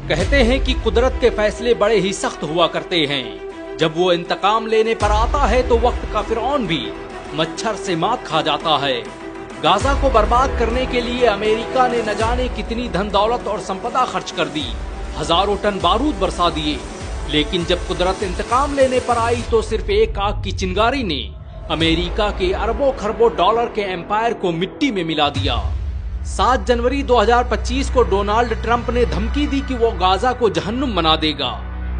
कहते हैं कि कुदरत के फैसले बड़े ही सख्त हुआ करते हैं। जब वो इंतकाम लेने पर आता है तो वक्त का फिरौन भी मच्छर से मात खा जाता है। गाजा को बर्बाद करने के लिए अमेरिका ने न जाने कितनी धन दौलत और संपदा खर्च कर दी, हजारों टन बारूद बरसा दिए, लेकिन जब कुदरत इंतकाम लेने पर आई तो सिर्फ एक आग की चिंगारी ने अमेरिका के अरबों खरबों डॉलर के एम्पायर को मिट्टी में मिला दिया। 7 जनवरी 2025 को डोनाल्ड ट्रंप ने धमकी दी कि वो गाजा को जहन्नुम बना देगा,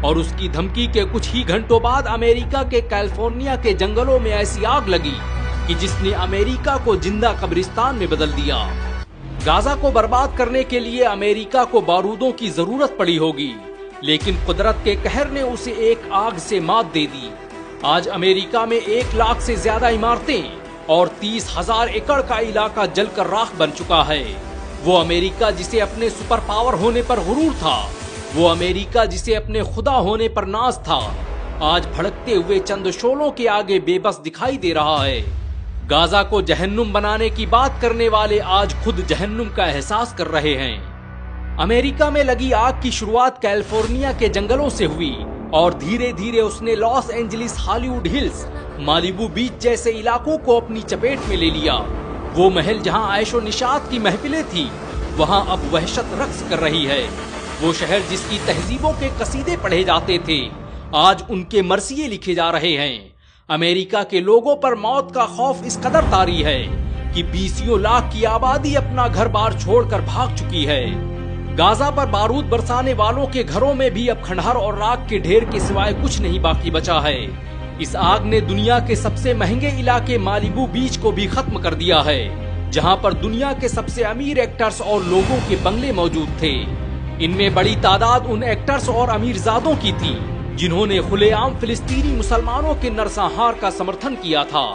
और उसकी धमकी के कुछ ही घंटों बाद अमेरिका के कैलिफोर्निया के जंगलों में ऐसी आग लगी कि जिसने अमेरिका को जिंदा कब्रिस्तान में बदल दिया। गाजा को बर्बाद करने के लिए अमेरिका को बारूदों की जरूरत पड़ी होगी, लेकिन कुदरत के कहर ने उसे एक आग से मात दे दी। आज अमेरिका में 1 लाख से ज्यादा इमारतें और 30,000 एकड़ का इलाका जलकर राख बन चुका है। वो अमेरिका जिसे अपने सुपर पावर होने पर गुरूर था, वो अमेरिका जिसे अपने खुदा होने पर नाज था, आज भड़कते हुए चंद शोलों के आगे बेबस दिखाई दे रहा है। गाजा को जहन्नुम बनाने की बात करने वाले आज खुद जहन्नुम का एहसास कर रहे हैं। अमेरिका में लगी आग की शुरुआत कैलिफोर्निया के जंगलों से हुई और धीरे धीरे उसने Los Angeles, Hollywood Hills, Malibu beach जैसे इलाकों को अपनी चपेट में ले लिया। वो महल जहां ऐशो निशात की महफिलें थी, वहां अब वहशत रक्स कर रही है। वो शहर जिसकी तहजीबों के कसीदे पढ़े जाते थे, आज उनके मरसिये लिखे जा रहे हैं। अमेरिका के लोगों पर मौत का खौफ इस कदर तारी है कि 20 लाख की आबादी अपना घर बार छोड़कर भाग चुकी है। गाजा पर बारूद बरसाने वालों के घरों में भी अब खंडहर और राख के ढेर के सिवाय कुछ नहीं बाकी बचा है। इस आग ने दुनिया के सबसे महंगे इलाके मालिबू बीच को भी खत्म कर दिया है, जहां पर दुनिया के सबसे अमीर एक्टर्स और लोगों के बंगले मौजूद थे। इनमें बड़ी तादाद उन एक्टर्स और अमीरजादों की थी जिन्होंने खुलेआम फिलिस्तीनी मुसलमानों के नरसंहार का समर्थन किया था।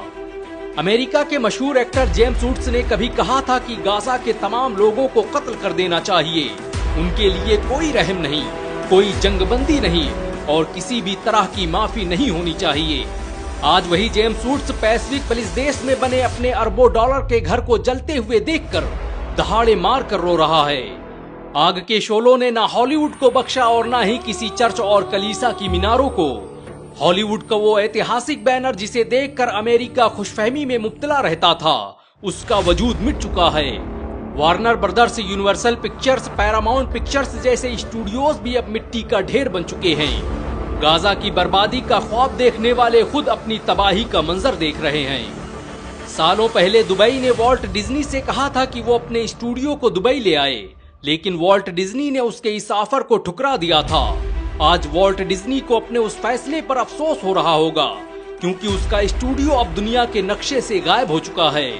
अमेरिका के मशहूर एक्टर जेम्स वुड्स ने कभी कहा था कि गाजा के तमाम लोगों को कत्ल कर देना चाहिए। उनके लिए कोई रहम नहीं, कोई जंगबंदी नहीं और किसी भी तरह की माफी नहीं होनी चाहिए। आज वही जेम्स वुड्स पैसिफिक पुलिस देश में बने अपने अरबों डॉलर के घर को जलते हुए देखकर दहाड़े मार कर रो रहा है। आग के शोलों ने ना हॉलीवुड को बख्शा और ना ही किसी चर्च और कलीसा की मीनारों को। हॉलीवुड का वो ऐतिहासिक बैनर जिसे देखकर अमेरिका खुशफहमी में मुब्तला रहता था, उसका वजूद मिट चुका है। Warner brothers, universal pictures, Paramount pictures जैसे स्टूडियोज भी अब मिट्टी का ढेर बन चुके हैं। गाजा की बर्बादी का ख्वाब देखने वाले खुद अपनी तबाही का मंजर देख रहे हैं। सालों पहले दुबई ने वॉल्ट डिज्नी से कहा था कि वो अपने स्टूडियो को दुबई ले आए, लेकिन वॉल्ट डिज्नी ने उसके इस ऑफर को ठुकरा दिया था। आज वॉल्ट डिज्नी को अपने उस फैसले पर अफसोस हो रहा होगा, क्योंकि उसका स्टूडियो अब दुनिया के नक्शे से गायब हो चुका है।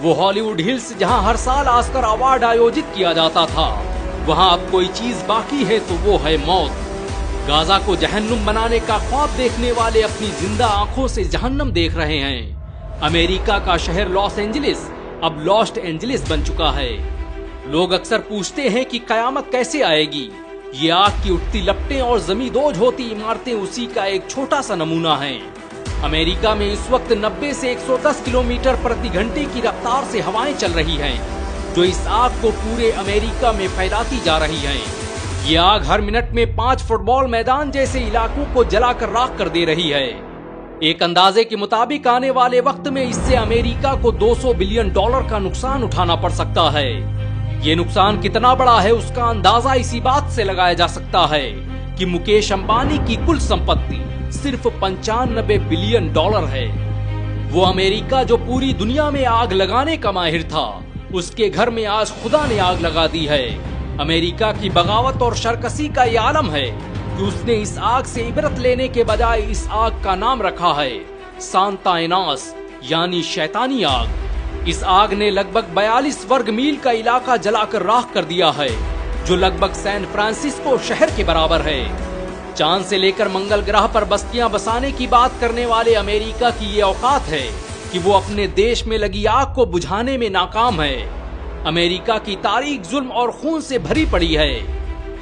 वो हॉलीवुड हिल्स जहां हर साल ऑस्कर अवार्ड आयोजित किया जाता था, वहां अब कोई चीज बाकी है तो वो है मौत। गाजा को जहन्नुम बनाने का ख्वाब देखने वाले अपनी जिंदा आंखों से जहन्नम देख रहे हैं। अमेरिका का शहर लॉस एंजलिस अब लॉस्ट एंजलिस बन चुका है। लोग अक्सर पूछते हैं कि कयामत कैसे आएगी। ये आग की उठती लपटें और जमींदोज होती इमारतें उसी का एक छोटा सा नमूना है। अमेरिका में इस वक्त 90 से 110 किलोमीटर प्रति घंटे की रफ्तार से हवाएं चल रही हैं, जो इस आग को पूरे अमेरिका में फैलाती जा रही हैं। ये आग हर मिनट में 5 फुटबॉल मैदान जैसे इलाकों को जलाकर राख कर दे रही है। एक अंदाजे के मुताबिक आने वाले वक्त में इससे अमेरिका को $200 बिलियन का नुकसान उठाना पड़ सकता है। ये नुकसान कितना बड़ा है उसका अंदाजा इसी बात से लगाया जा सकता है कि मुकेश अंबानी की कुल संपत्ति सिर्फ $95 बिलियन है। वो अमेरिका जो पूरी दुनिया में आग लगाने का माहिर था, उसके घर में आज खुदा ने आग लगा दी है। अमेरिका की बगावत और शरकसी का ये आलम है कि उसने इस आग से इबरत लेने के बजाय इस आग का नाम रखा है सांता एनास, यानी शैतानी आग। इस आग ने लगभग 42 वर्ग मील का इलाका जलाकर राख कर दिया है, जो लगभग सैन फ्रांसिस्को शहर के बराबर है। चांद से लेकर मंगल ग्रह पर बस्तियां बसाने की बात करने वाले अमेरिका की ये औकात है कि वो अपने देश में लगी आग को बुझाने में नाकाम है। अमेरिका की तारीख जुल्म और खून से भरी पड़ी है।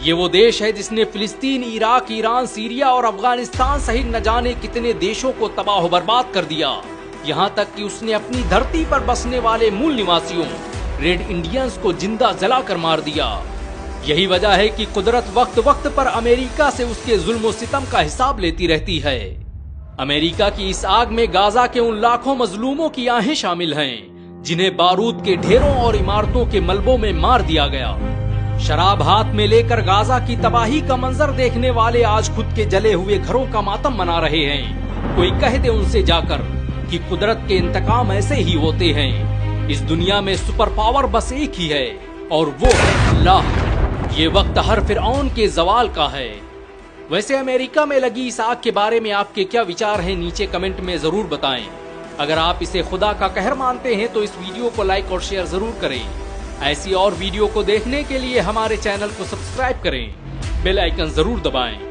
ये वो देश है जिसने फिलिस्तीन, इराक, ईरान, सीरिया और अफगानिस्तान सहित न जाने कितने देशों को तबाह बर्बाद कर दिया। यहाँ तक कि उसने अपनी धरती पर बसने वाले मूल निवासियों रेड इंडियंस को जिंदा जलाकर मार दिया। यही वजह है कि कुदरत वक्त वक्त पर अमेरिका से उसके जुल्म सितम का हिसाब लेती रहती है। अमेरिका की इस आग में गाजा के उन लाखों मजलूमों की आहें शामिल हैं जिन्हें बारूद के ढेरों और इमारतों के मलबों में मार दिया गया। शराब हाथ में लेकर गाजा की तबाही का मंजर देखने वाले आज खुद के जले हुए घरों का मातम मना रहे हैं। कोई कह दे उनसे जाकर कि कुदरत के इंतकाम ऐसे ही होते हैं। इस दुनिया में सुपर पावर बस एक ही है और वो है अल्लाह। ये वक्त हर फिरऔन के जवाल का है। वैसे अमेरिका में लगी इस आग के बारे में आपके क्या विचार हैं, नीचे कमेंट में जरूर बताएं। अगर आप इसे खुदा का कहर मानते हैं तो इस वीडियो को लाइक और शेयर जरूर करें। ऐसी और वीडियो को देखने के लिए हमारे चैनल को सब्सक्राइब करें, बेल आइकन जरूर दबाएं।